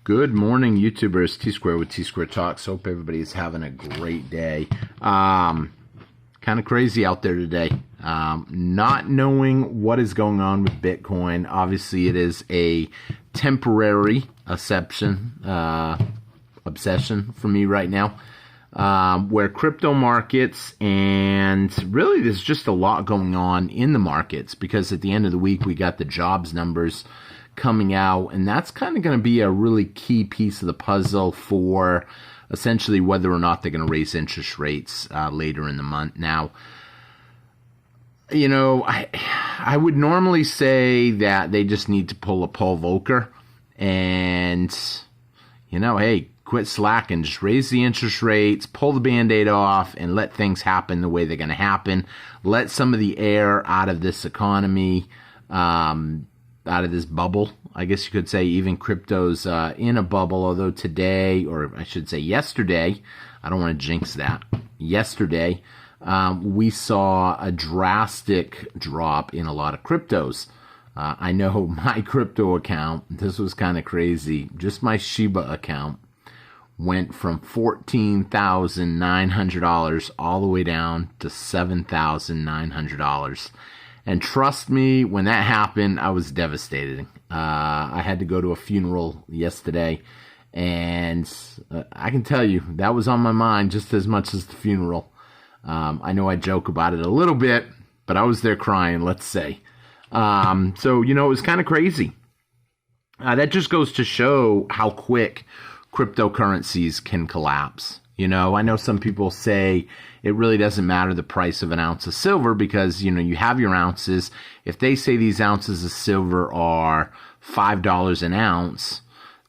Good morning, YouTubers. T-Square with T-Square Talks. Hope everybody's having a great day. Kind of crazy out there today. Not knowing what is going on with Bitcoin. Obviously, it is a temporary obsession for me right now. Where crypto markets, and really there's just a lot going on in the markets, because at the end of the week we got the jobs numbers coming out, and that's kind of going to be a really key piece of the puzzle for essentially whether or not they're going to raise interest rates later in the month. Now, you know, I would normally say that they just need to pull a Paul Volcker and, you know, hey, quit slacking, just raise the interest rates, pull the Band-Aid off, and let things happen the way they're going to happen. Let some of the air out of this economy, out of this bubble, I guess you could say. Even crypto's in a bubble, although today, or I should say yesterday, I don't want to jinx that, yesterday, we saw a drastic drop in a lot of cryptos. I know my crypto account, this was kind of crazy, just my Shiba account went from $14,900 all the way down to $7,900. And trust me, when that happened, I was devastated. I had to go to a funeral yesterday, and I can tell you, that was on my mind just as much as the funeral. I know I joke about it a little bit, but I was there crying, let's say. So, you know, it was kind of crazy. That just goes to show how quick cryptocurrencies can collapse. You know, I know some people say it really doesn't matter the price of an ounce of silver because, you know, you have your ounces. If they say these ounces of silver are $5 an ounce,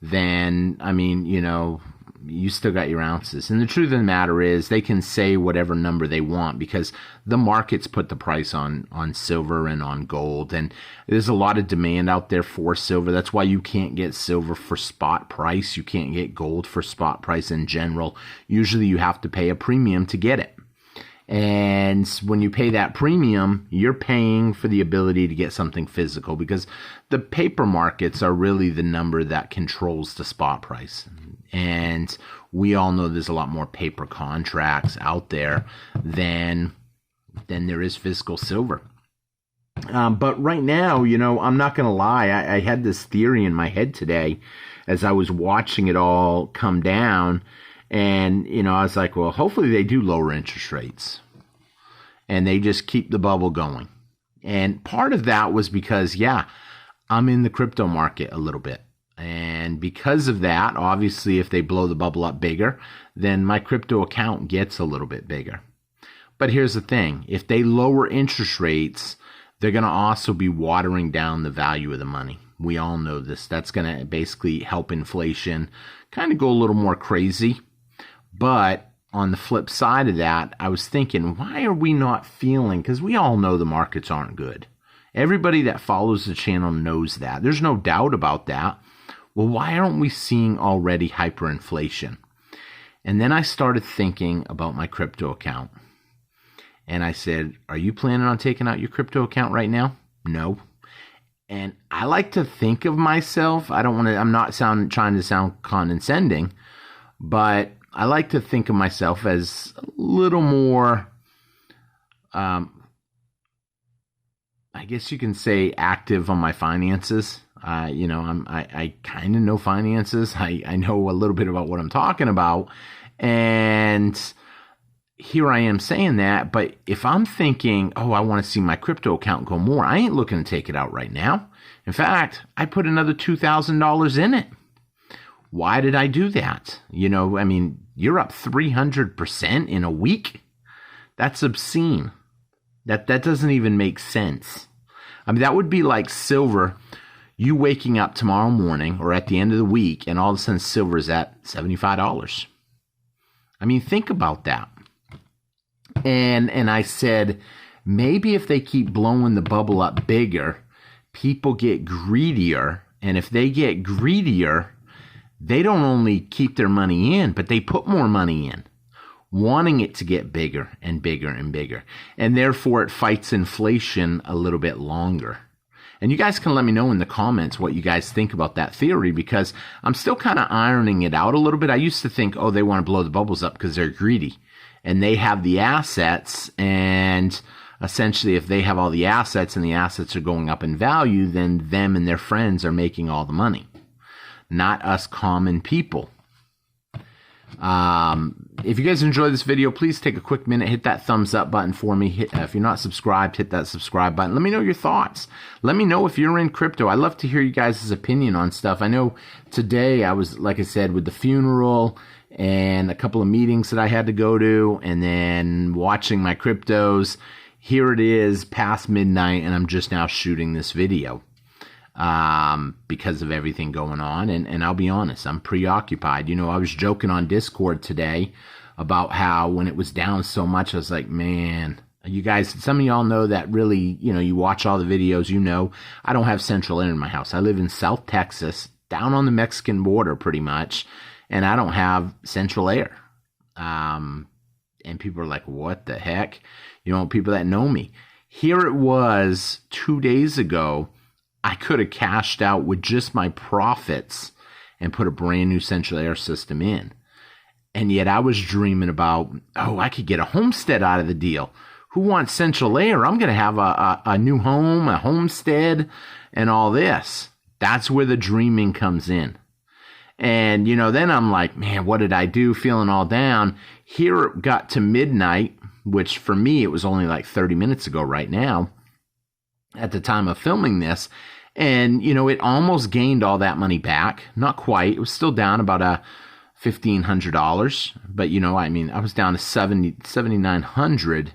then, I mean, you know, you still got your ounces. And the truth of the matter is they can say whatever number they want because the markets put the price on silver and on gold. And there's a lot of demand out there for silver. That's why you can't get silver for spot price. You can't get gold for spot price in general. Usually you have to pay a premium to get it. And when you pay that premium, you're paying for the ability to get something physical because the paper markets are really the number that controls the spot price. And we all know there's a lot more paper contracts out there than there is physical silver. But right now, you know, I'm not going to lie. I had this theory in my head today as I was watching it all come down. And, you know, I was like, well, hopefully they do lower interest rates and they just keep the bubble going. And part of that was because, yeah, I'm in the crypto market a little bit. And because of that, obviously, if they blow the bubble up bigger, then my crypto account gets a little bit bigger. But here's the thing. If they lower interest rates, they're going to also be watering down the value of the money. We all know this. That's going to basically help inflation kind of go a little more crazy. But on the flip side of that, I was thinking, why are we not feeling, because we all know the markets aren't good. Everybody that follows the channel knows that. There's no doubt about that. Well, why aren't we seeing already hyperinflation? And then I started thinking about my crypto account. And I said, are you planning on taking out your crypto account right now? No. And I like to think of myself, I'm not trying to sound condescending, but I like to think of myself as a little more, I guess you can say, active on my finances. You know, I kind of know finances. I know a little bit about what I'm talking about. And here I am saying that. But if I'm thinking, oh, I want to see my crypto account go more, I ain't looking to take it out right now. In fact, I put another $2,000 in it. Why did I do that? You know, I mean, you're up 300% in a week. That's obscene. That doesn't even make sense. I mean, that would be like silver, you waking up tomorrow morning or at the end of the week, and all of a sudden silver is at $75. I mean, think about that. And I said, maybe if they keep blowing the bubble up bigger, people get greedier. And if they get greedier, they don't only keep their money in, but they put more money in, wanting it to get bigger and bigger and bigger. And therefore, it fights inflation a little bit longer. And you guys can let me know in the comments what you guys think about that theory, because I'm still kind of ironing it out a little bit. I used to think, oh, they want to blow the bubbles up because they're greedy and they have the assets, and essentially if they have all the assets and the assets are going up in value, then them and their friends are making all the money, not us common people. If you guys enjoyed this video, please take a quick minute, hit that thumbs up button for me. If you're not subscribed, hit that subscribe button. Let me know your thoughts. Let me know if you're in crypto. I love to hear you guys' opinion on stuff. I know today I was, like I said, with the funeral and a couple of meetings that I had to go to, and then watching my cryptos. Here it is past midnight, and I'm just now shooting this video. Because of everything going on, and I'll be honest, I'm preoccupied. You know, I was joking on Discord today about how when it was down so much, I was like, man, you guys, some of y'all know that really, you know, you watch all the videos, you know, I don't have central air in my house. I live in South Texas, down on the Mexican border pretty much, and I don't have central air. And people are like, what the heck? You know, people that know me. Here it was 2 days ago, I could have cashed out with just my profits and put a brand new central air system in. And yet I was dreaming about, oh, I could get a homestead out of the deal. Who wants central air? I'm going to have a new home, a homestead, and all this. That's where the dreaming comes in. And, you know, then I'm like, man, what did I do? Feeling all down. Here it got to midnight, which for me, it was only like 30 minutes ago right now, at the time of filming this. And, you know, it almost gained all that money back. Not quite. It was still down about $1,500. But, you know, I mean, I was down to 7,900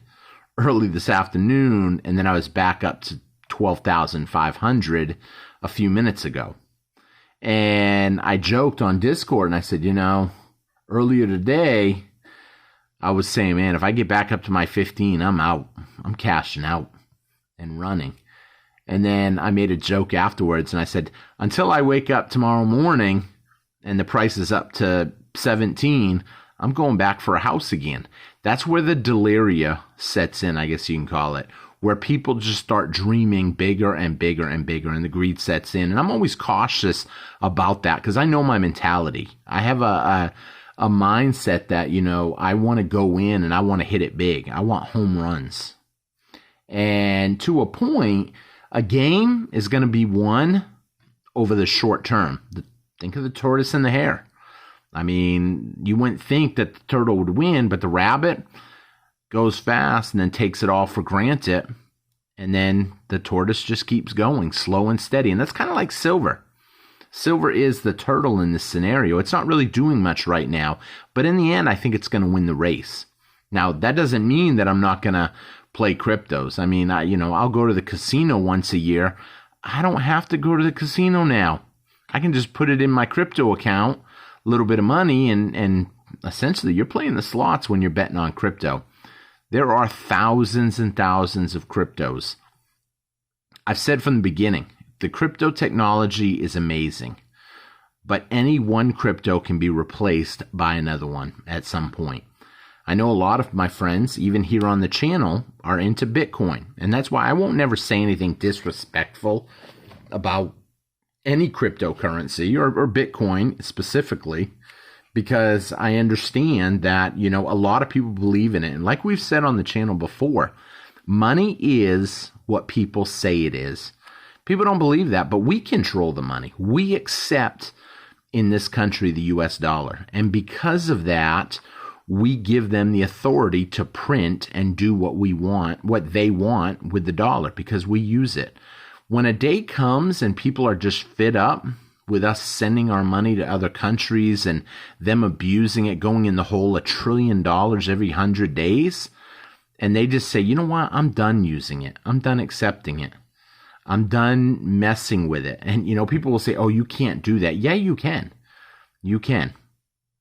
early this afternoon. And then I was back up to 12,500 a few minutes ago. And I joked on Discord and I said, you know, earlier today, I was saying, man, if I get back up to my 15, I'm out. I'm cashing out and running. And then I made a joke afterwards and I said, until I wake up tomorrow morning and the price is up to 17, I'm going back for a house again. That's where the deliria sets in, I guess you can call it, where people just start dreaming bigger and bigger and bigger, and the greed sets in. And I'm always cautious about that because I know my mentality. I have a mindset that, you know, I want to go in and I want to hit it big. I want home runs. And to a point, a game is going to be won over the short term. Think of the tortoise and the hare. I mean, you wouldn't think that the turtle would win, but the rabbit goes fast and then takes it all for granted. And then the tortoise just keeps going slow and steady. And that's kind of like silver. Silver is the turtle in this scenario. It's not really doing much right now, but in the end, I think it's going to win the race. Now, that doesn't mean that I'm not going to play cryptos. I mean, I'll go to the casino once a year. I don't have to go to the casino now. I can just put it in my crypto account, a little bit of money, and essentially you're playing the slots when you're betting on crypto. There are thousands and thousands of cryptos. I've said from the beginning, the crypto technology is amazing, but any one crypto can be replaced by another one at some point. I know a lot of my friends, even here on the channel, are into Bitcoin. And that's why I won't never say anything disrespectful about any cryptocurrency or Bitcoin specifically, because I understand that, you know, a lot of people believe in it. And like we've said on the channel before, money is what people say it is. People don't believe that, but we control the money. We accept in this country the US dollar. And because of that, we give them the authority to print and do what we want, what they want with the dollar, because we use it. When a day comes and people are just fed up with us sending our money to other countries and them abusing it, going in the hole $1 trillion every 100 days, and they just say, you know what, I'm done using it. I'm done accepting it. I'm done messing with it. And, you know, people will say, oh, you can't do that. Yeah, you can. You can.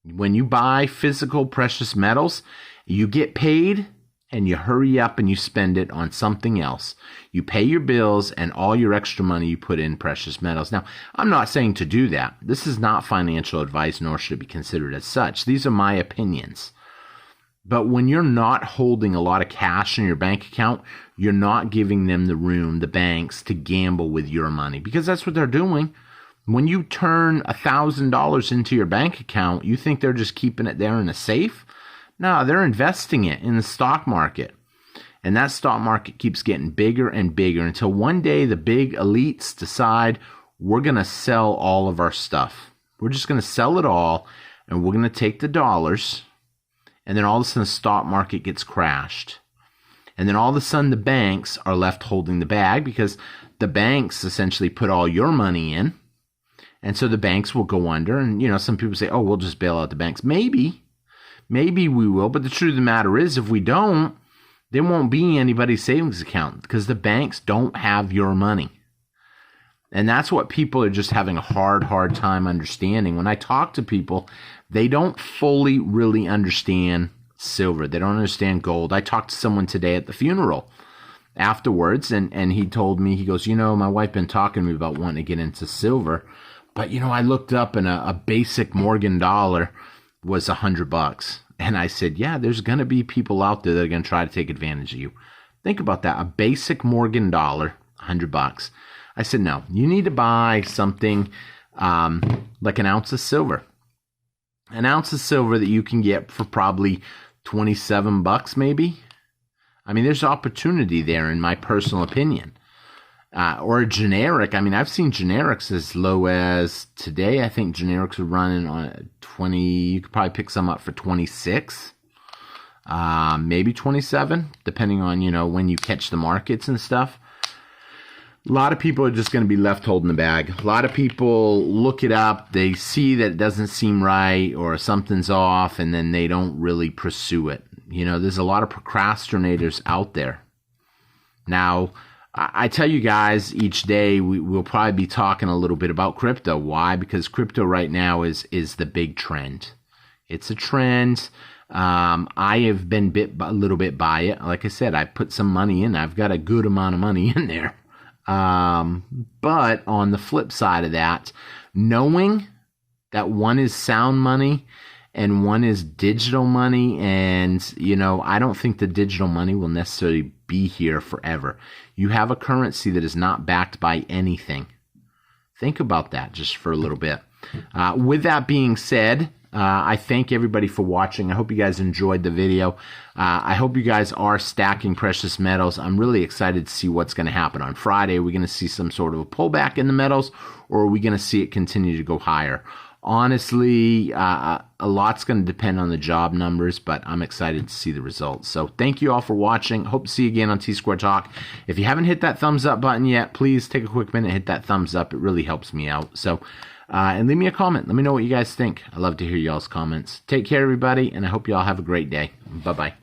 When you buy physical precious metals, you get paid and you hurry up and you spend it on something else. You pay your bills and all your extra money you put in precious metals. Now, I'm not saying to do that. This is not financial advice, nor should it be considered as such. These are my opinions. But when you're not holding a lot of cash in your bank account, you're not giving them the room, the banks, to gamble with your money, because that's what they're doing. When you turn $1,000 into your bank account, you think they're just keeping it there in a safe? No, they're investing it in the stock market. And that stock market keeps getting bigger and bigger until one day the big elites decide we're going to sell all of our stuff. We're just going to sell it all, and we're going to take the dollars, and then all of a sudden the stock market gets crashed. And then all of a sudden the banks are left holding the bag, because the banks essentially put all your money in. And so the banks will go under. And, some people say, oh, we'll just bail out the banks. Maybe we will. But the truth of the matter is, if we don't, there won't be anybody's savings account, because the banks don't have your money. And that's what people are just having a hard time understanding. When I talk to people, they don't fully really understand silver. They don't understand gold. I talked to someone today at the funeral afterwards, and he told me, he goes, my wife been talking to me about wanting to get into silver. But, I looked up, and a basic Morgan dollar was $100. And I said, yeah, there's going to be people out there that are going to try to take advantage of you. Think about that. A basic Morgan dollar, $100. I said, no, you need to buy something like an ounce of silver. An ounce of silver that you can get for probably $27 maybe. I mean, there's opportunity there, in my personal opinion. Or a generic. I mean, I've seen generics as low as today. I think generics are running on 20. You could probably pick some up for 26, maybe 27, depending on, when you catch the markets and stuff. A lot of people are just going to be left holding the bag. A lot of people look it up. They see that it doesn't seem right or something's off, and then they don't really pursue it. There's a lot of procrastinators out there. Now, I tell you guys, each day we'll probably be talking a little bit about crypto. Why? Because crypto right now is the big trend. It's a trend. I have been bit a little bit by it. Like I said, I put some money in. I've got a good amount of money in there. But on the flip side of that, knowing that one is sound money and one is digital money, and I don't think the digital money will necessarily be here forever. You have a currency that is not backed by anything. Think about that just for a little bit. With that being said, I thank everybody for watching. I hope you guys enjoyed the video. I hope you guys are stacking precious metals. I'm really excited to see what's going to happen on Friday. Are we going to see some sort of a pullback in the metals, or are we going to see it continue to go higher? Honestly, a lot's going to depend on the job numbers, but I'm excited to see the results. So thank you all for watching. Hope to see you again on T-Square Talk. If you haven't hit that thumbs up button yet, please take a quick minute and hit that thumbs up. It really helps me out. So, and leave me a comment. Let me know what you guys think. I love to hear y'all's comments. Take care, everybody, and I hope y'all have a great day. Bye-bye.